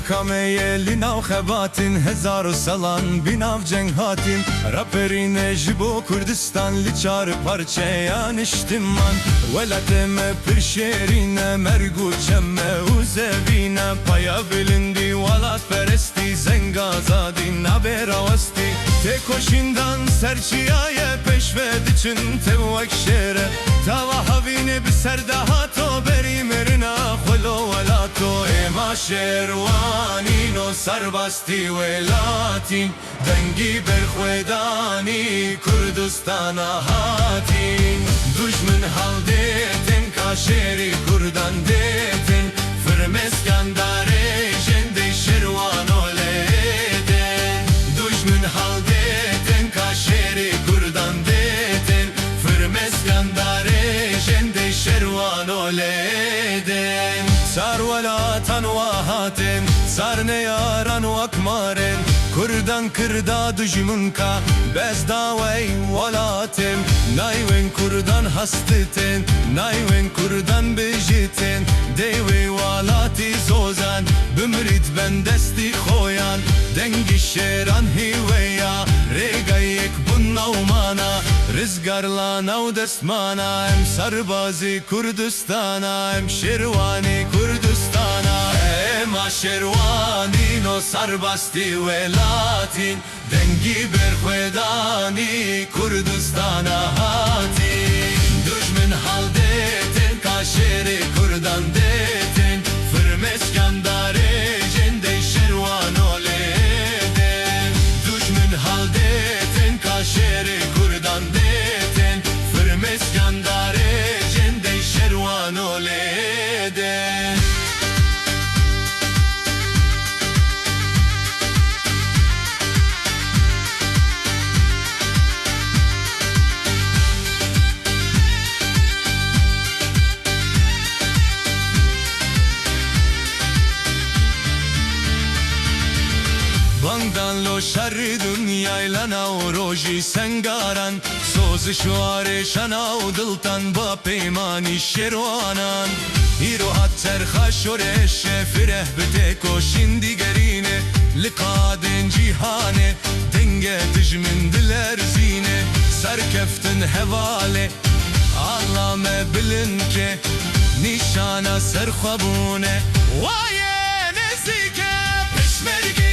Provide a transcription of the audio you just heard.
Lokameye linav xebatin Hezar salan binav cenk hatin Raperine jibo Kurdistan Liçar parçeyan iştimman Velateme pir şerine Mergu çemme uzevine Paya bilindi valat peresti Zengazadi naber avasti Te koşindan serçiyaye peşvediçin tevvek şere Tava havine bir serdahato beri merina Kholo velato ema şervani no sarbasti velatin Dengi berkhvedani Kurdistana hatin Düşmün haldetin kaşeri kurdan detin Firmeskandare jende şervan oleden Düşmün haldetin kaşeri kurdan detin Firmeskandare jende şervan oleden Sar velatan vahatin Sar ne yaran vakmaren Kurdan kırda düşmünka Bezdavey velatim Nayven kurdan hastitin Nayven kurdan bejitin Devi velati zozan Bümrit ben desti koyan Dengi şeran hiveya Regayek bunna umana Rizgarla nav destmana Hem sarbazi Kurdistana Hem şervani Kurdistana Hem şervani no sarbasti velatin Dengi berkhvedani Kurdistana hatin Düşmün haldetin kaşeri kurdan detin Firmeskandare jende şervan oleden Düşmün haldetin kaşeri kurdan detin Firmeskandare jende şervan oleden Bangdan lo şerri dünyayla nav roji sengaran Soz şuare şanav dıltan ba peymani şervanan Hiro hatter haşore şefireh biteko şindigerine Likadin cihane denge dijmin diler zine Serkeftin hevale Allame bilince Nişana serxabune Vaye nezike peşmerge